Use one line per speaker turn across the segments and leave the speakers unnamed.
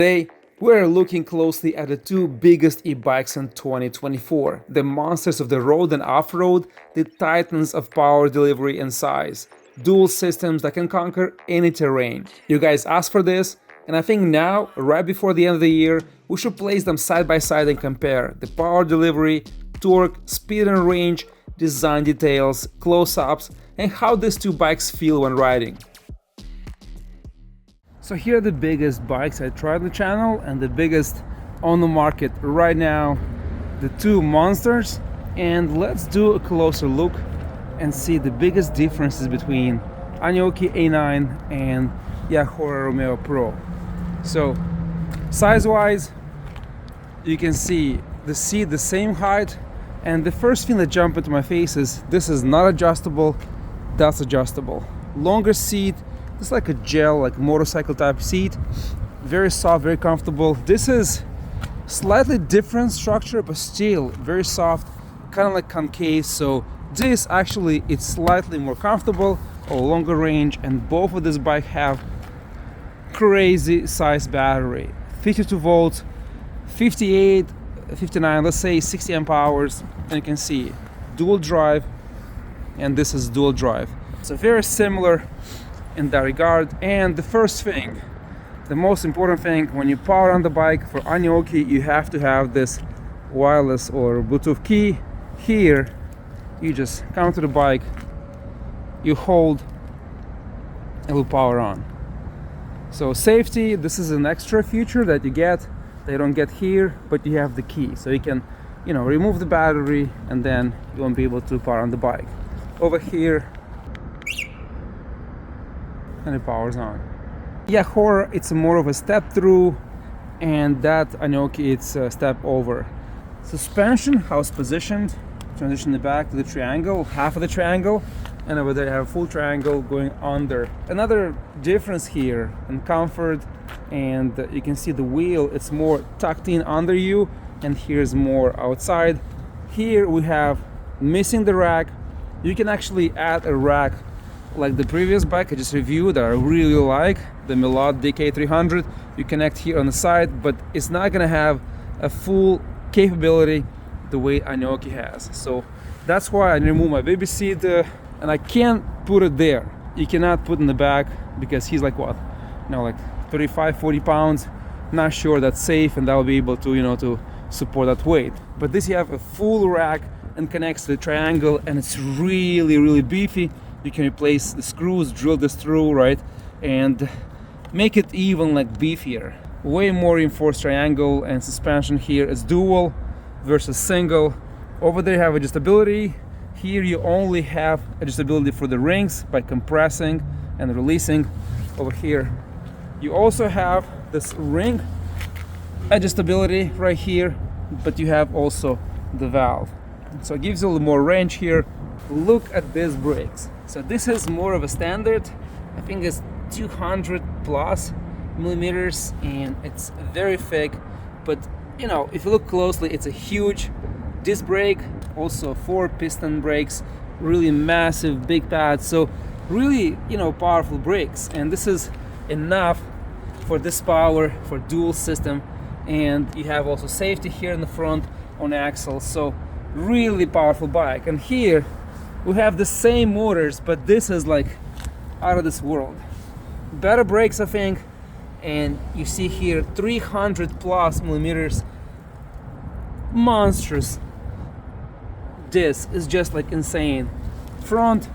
Today, we're looking closely at the two biggest e-bikes in 2024, the monsters of the road and off-road, the titans of power delivery and size, dual systems that can conquer any terrain. You guys asked for this, and I think now, right before the end of the year, we should place them side by side and compare the power delivery, torque, speed and range, design details, close-ups, and how these two bikes feel when riding. So here are the biggest bikes I tried on the channel and the biggest on the market right now, the two monsters, and let's do a closer look and see the biggest differences between Aniioki A9 and eahora Romeo Pro. So size-wise, you can see the seat the same height, and the first thing that jumped into my face is this is not adjustable, that's adjustable. Longer seat. It's like a gel, like motorcycle type seat, very soft, very comfortable. This is slightly different structure, but still very soft, kind of like concave. So this actually it's slightly more comfortable or longer range, and both of this bike have crazy size battery, 52 volts, 58, 59, let's say 60 amp hours, and you can see dual drive, and this is dual drive. So very similar in that regard. And the first thing, the most important thing, when you power on the bike for Aniioki, you have to have this wireless or Bluetooth key. Here you just come to the bike, you hold, it will power on. So safety, this is an extra feature that you get, they don't get here, but you have the key, so you can, remove the battery and then you won't be able to power on the bike. Over here, and it powers on. eahora, it's more of a step through, and that Aniioki, it's a step over. Suspension, how it's positioned, transition the back to the triangle, half of the triangle, and over there you have a full triangle going under. Another difference here in comfort, and you can see the wheel, it's more tucked in under you, and here's more outside. Here we have missing the rack. You can actually add a rack like the previous bike I just reviewed that I really like, the Milot DK300. You connect here on the side, but it's not gonna have a full capability the way Aniioki has. So that's why I removed my baby seat, and I can't put it there. You cannot put in the back because he's like what, like 35-40 pounds. Not sure that's safe and that will be able to to support that weight. But this, you have a full rack and connects to the triangle, and it's really beefy. You can replace the screws, drill this through, right, and make it even like beefier. Way more reinforced triangle, and suspension here is dual versus single. Over there you have adjustability. Here you only have adjustability for the rings by compressing and releasing. Over here you also have this ring adjustability right here, but you have also the valve, so it gives you a little more range here. Look at these brakes. So this is more of a standard, I think it's 200 plus millimeters, and it's very thick, but if you look closely, it's a huge disc brake, also 4 piston brakes, really massive big pads, so really powerful brakes, and this is enough for this power for dual system. And you have also safety here in the front on axle, so really powerful bike. And here we have the same motors, but this is like out of this world. Better brakes, I think, and you see here 300 plus millimeters, monstrous disc is just like insane, front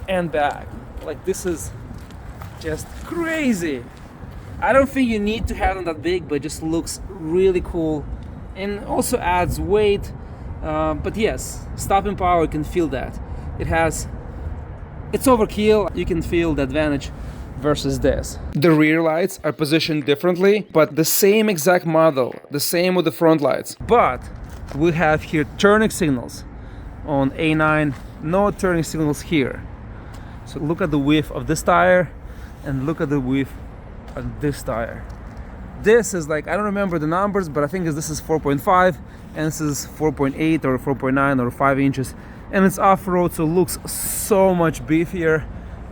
and back. Like this is just crazy. I don't think you need to have them that big, but it just looks really cool and also adds weight. But yes, stopping power, you can feel that. It's overkill, you can feel the advantage versus this. The rear lights are positioned differently, but the same exact model, the same with the front lights. But we have here turning signals on A9, no turning signals here. So look at the width of this tire and look at the width of this tire. This is like, I don't remember the numbers, but I think this is 4.5 and this is 4.8 or 4.9 or 5 inches, and it's off-road, so it looks so much beefier.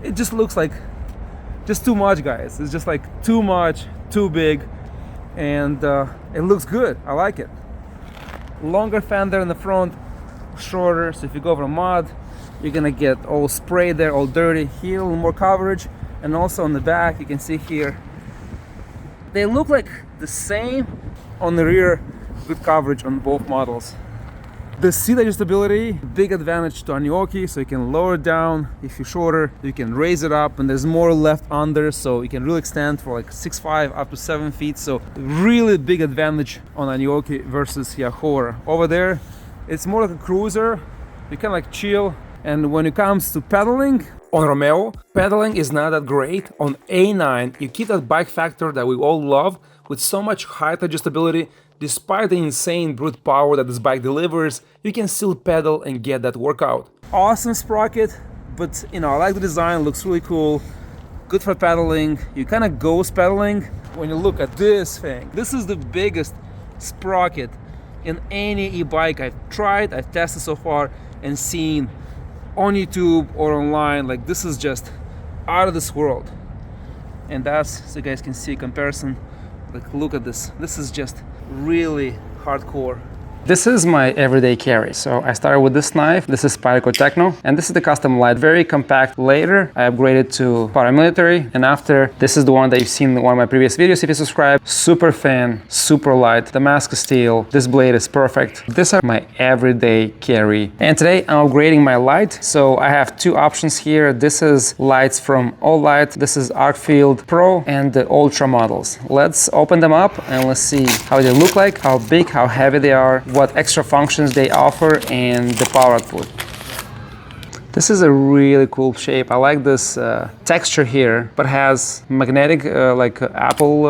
It just looks like just too much, guys. It's just like too much, too big. and it looks good. I like it. Longer fender in the front, shorter, so if you go over mud, you're gonna get all sprayed there, all dirty. Here, a little more coverage, and also on the back, you can see here, they look like the same on the rear. Good coverage on both models. The seat adjustability, big advantage to Aniioki, so you can lower it down if you're shorter, you can raise it up, and there's more left under, so you can really extend for like 6'5" up to 7 feet. So really big advantage on Aniioki versus eahora. Over there, it's more like a cruiser. You can like chill. And when it comes to pedaling, on Romeo, pedaling is not that great. On A9, you keep that bike factor that we all love with so much height adjustability. Despite the insane brute power that this bike delivers, you can still pedal and get that workout. Awesome sprocket, but you know, I like the design, looks really cool. Good for pedaling. You kind of ghost pedaling when you look at this thing. This is the biggest sprocket in any e-bike I've tried, I've tested so far and seen on YouTube or online. Like, this is just out of this world. And that's, so you guys can see a comparison. Like, look at this. This is just really hardcore. This is my everyday carry. So I started with this knife. This is Spyderco Techno, and this is the custom light, very compact. Later I upgraded to paramilitary, and after, this is the one that you've seen in one of my previous videos if you subscribe. Super thin, super light, Damascus steel. This blade is perfect. These are my everyday carry. And today I'm upgrading my light. So I have two options here. This is lights from All Light. This is Arcfield Pro and the Ultra models. Let's open them up and let's see how they look like, how big, how heavy they are, what extra functions they offer, and the power output. This is a really cool shape. I like this texture here, but has magnetic like Apple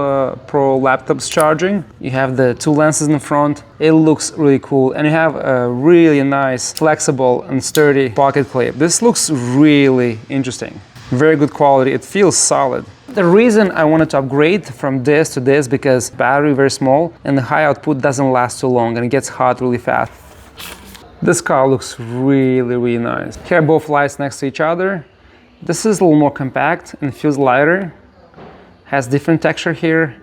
Pro laptops charging. You have the two lenses in the front. It looks really cool, and you have a really nice, flexible and sturdy pocket clip. This looks really interesting. Very good quality. It feels solid. The reason I wanted to upgrade from this to this, because battery very small and the high output doesn't last too long and it gets hot really fast. This car looks really nice. Here are both lights next to each other. This is a little more compact and feels lighter. Has different texture here.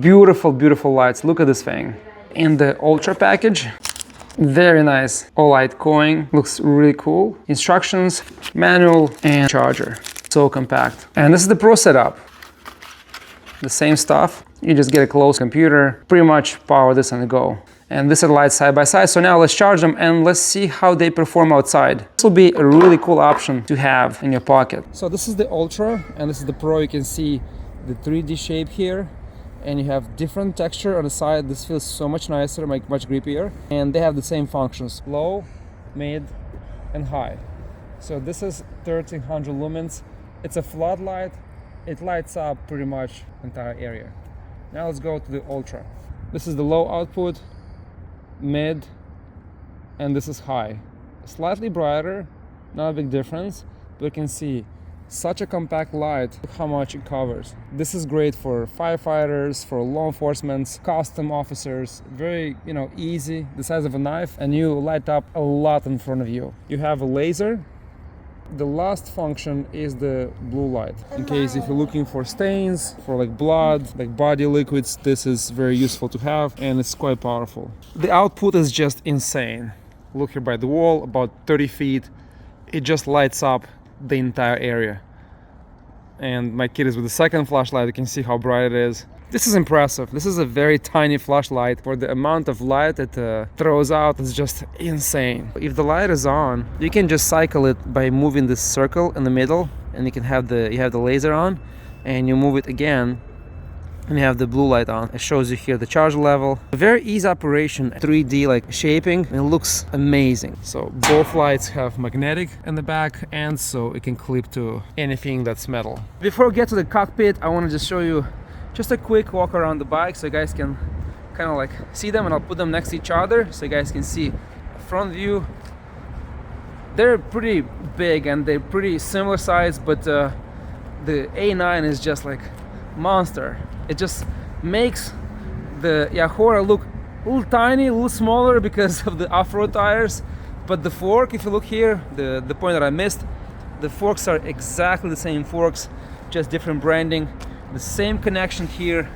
Beautiful lights. Look at this thing. In the Ultra package, very nice All Light coin. Looks really cool. Instructions, manual, and charger. So compact. And this is the Pro setup. The same stuff. You just get a close computer, pretty much power this on the go. And this is lights side by side. So now let's charge them and let's see how they perform outside. This will be a really cool option to have in your pocket. So this is the Ultra and this is the Pro. You can see the 3D shape here. And you have different texture on the side. This feels so much nicer, much grippier. And they have the same functions: low, mid, and high. So this is 1300 lumens. It's a floodlight. It lights up pretty much the entire area. Now let's go to the Ultra. This is the low output, mid, and this is high. Slightly brighter, not a big difference, but you can see such a compact light. Look how much it covers. This is great for firefighters, for law enforcement, custom officers. Very, easy, the size of a knife, and you light up a lot in front of you. You have a laser. The last function is the blue light. In case if you're looking for stains, for like blood, like body liquids, this is very useful to have, and it's quite powerful. The output is just insane. Look here by the wall, about 30 feet. It just lights up the entire area. And my kid is with the second flashlight. You can see how bright it is. This is impressive. This is a very tiny flashlight. For the amount of light it throws out, it's just insane. If the light is on, you can just cycle it by moving this circle in the middle, and you can have the laser on, and you move it again, and you have the blue light on. It shows you here the charge level. A very easy operation, 3D like shaping, and it looks amazing. So both lights have magnetic in the back, and so it can clip to anything that's metal. Before we get to the cockpit, I want to just show you just a quick walk around the bike so you guys can kind of like see them, and I'll put them next to each other so you guys can see a front view. They're pretty big and they're pretty similar size, but the A9 is just like monster. It just makes the eahora look a little tiny, a little smaller because of the off-road tires. But the fork, if you look here, the point that I missed, the forks are exactly the same forks, just different branding. The same connection here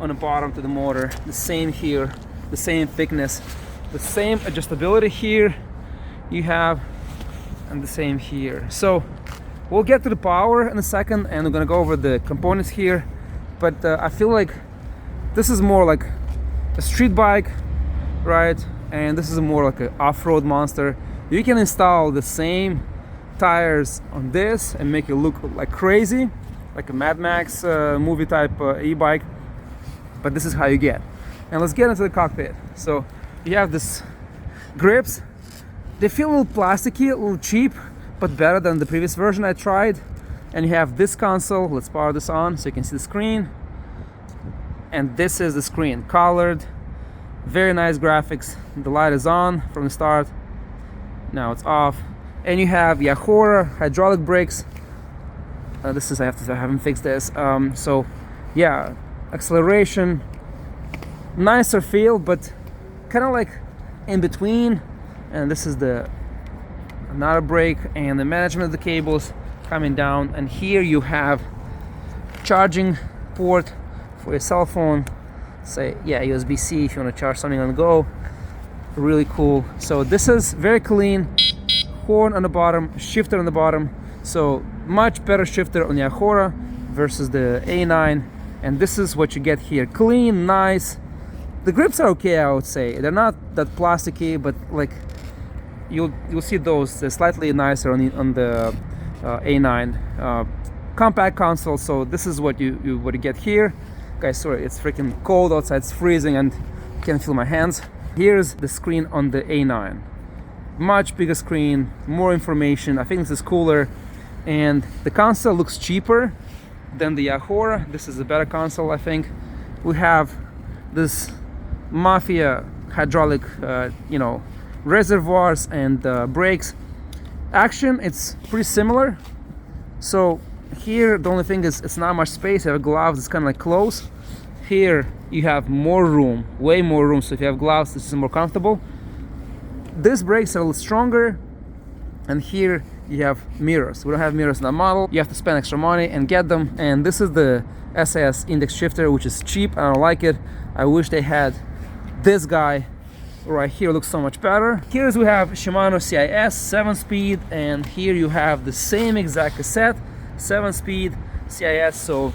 on the bottom to the motor, the same here, the same thickness, the same adjustability here you have, and the same here. So we'll get to the power in a second, and we're gonna go over the components here, but I feel like this is more like a street bike, right? And this is more like an off-road monster. You can install the same tires on this and make it look like crazy, like a Mad Max movie type e-bike, but this is how you get. And let's get into the cockpit. So you have this grips. They feel a little plasticky, a little cheap, but better than the previous version I tried. And you have this console. Let's power this on so you can see the screen. And this is the screen, colored, very nice graphics. The light is on from the start, now it's off. And you have eahora hydraulic brakes. I haven't fixed this. So yeah, acceleration, nicer feel, but kind of like in between. And this is another brake, and the management of the cables coming down. And here you have charging port for your cell phone, say USB-C if you want to charge something on the go. Really cool. So this is very clean. Horn on the bottom, shifter on the bottom, so much better shifter on the eahora versus the A9. And this is what you get here, clean, nice. The grips are okay, I would say. They're not that plasticky, but like you'll see those, they're slightly nicer on the A9. Compact console. So this is what you get here. Guys, sorry, it's freaking cold outside, it's freezing and I can't feel my hands. Here's the screen on the A9. Much bigger screen, more information. I think this is cooler, and the console looks cheaper than the eahora. This is a better console, I think. We have this Mafia hydraulic, reservoirs and brakes. Action, it's pretty similar. So here, the only thing is it's not much space. You have gloves, it's kind of like close. Here you have more room, way more room. So if you have gloves, this is more comfortable. These brakes are a little stronger, and here you have mirrors. We don't have mirrors in the model. You have to spend extra money and get them. And this is the SAS index shifter, which is cheap. I don't like it. I wish they had this guy right here. Looks so much better. Here's we have Shimano CIS 7-speed, and here you have the same exact cassette, 7-speed CIS. So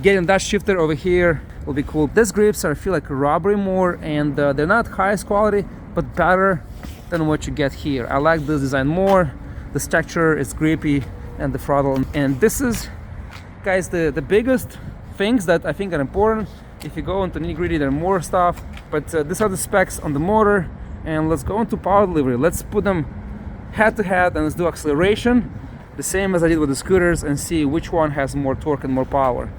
getting that shifter over here will be cool. These grips are, I feel like, rubbery more, and they're not highest quality, but better than what you get here. I like this design more. The structure is grippy, and the throttle. And this is, guys, the biggest things that I think are important. If you go into nitty-gritty, there are more stuff, but these are the specs on the motor. And let's go into power delivery. Let's put them head to head, and let's do acceleration the same as I did with the scooters, and see which one has more torque and more power.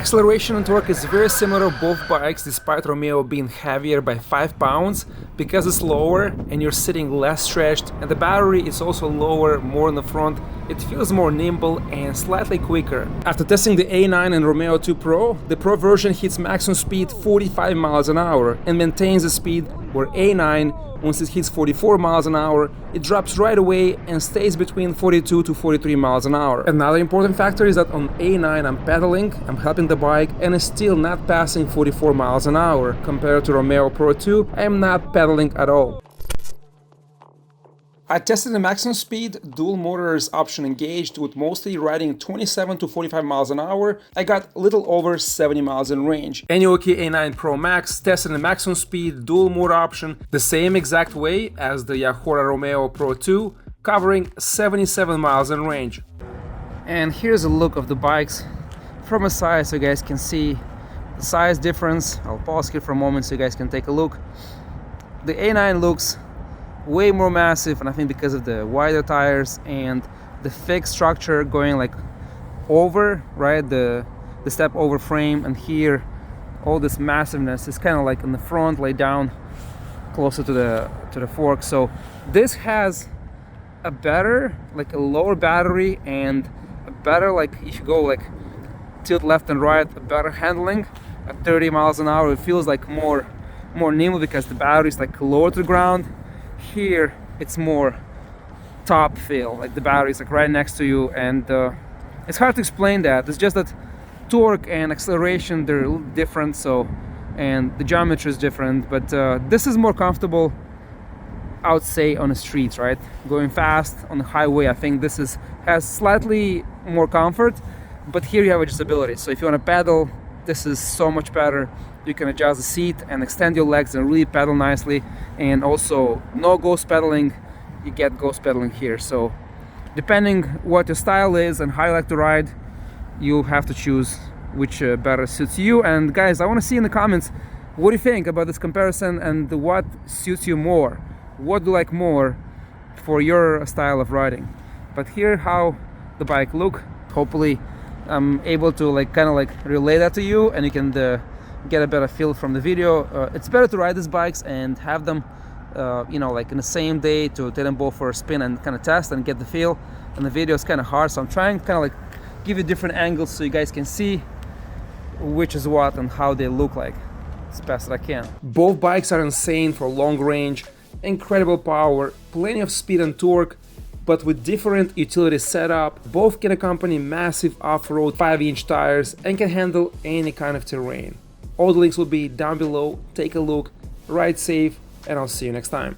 Acceleration and torque is very similar of both bikes, despite Romeo being heavier by 5 pounds, because it's lower and you're sitting less stretched, and the battery is also lower, more in the front. It feels more nimble and slightly quicker. After testing the A9 and Romeo 2 Pro, the Pro version hits maximum speed 45 miles an hour and maintains the speed, where A9, once it hits 44 miles an hour, it drops right away and stays between 42 to 43 miles an hour. Another important factor is that on A9 I'm pedaling, I'm helping the bike, and it's still not passing 44 miles an hour. Compared to Romeo Pro 2, I am not pedaling at all. I tested the maximum speed, dual motors option engaged, with mostly riding 27 to 45 miles an hour. I got a little over 70 miles in range. Aniioki A9 Pro Max tested the maximum speed, dual motor option, the same exact way as the eahora Romeo Pro 2, covering 77 miles in range. And here's a look of the bikes from a side so you guys can see the size difference. I'll pause here for a moment so you guys can take a look. The A9 looks way more massive, and I think because of the wider tires and the thick structure going like over, right, the the step over frame, and here all this massiveness is kind of like in the front, laid down closer to the fork. So this has a better, like a lower battery, and a better, like if you go like tilt left and right, a better handling at 30 miles an hour. It feels like more nimble because the battery is like lower to the ground. Here it's more top feel, like the battery is like right next to you, and it's hard to explain that. It's just that torque and acceleration, they're a little different, so, and the geometry is different, but this is more comfortable, I would say, on the streets, right? Going fast on the highway, I think this has slightly more comfort, but here you have adjustability. So if you want to pedal, this is so much better. You can adjust the seat and extend your legs and really pedal nicely, and also no ghost pedaling, you get ghost pedaling here. So depending what your style is and how you like to ride, you have to choose which better suits you. And guys, I want to see in the comments, what do you think about this comparison, and what suits you more? What do you like more for your style of riding? But here how the bike look. Hopefully I'm able to like kind of like relay that to you, and you can get a better feel from the video. It's better to ride these bikes and have them you know, like in the same day, to take them both for a spin and kind of test and get the feel. And the video is kind of hard, so I'm trying to kind of like give you different angles so you guys can see which is what and how they look like as best as I can. Both bikes are insane for long range, incredible power, plenty of speed and torque, but with different utility setup. Both can accompany massive off-road 5-inch tires and can handle any kind of terrain. All the links will be down below. Take a look, ride safe, and I'll see you next time.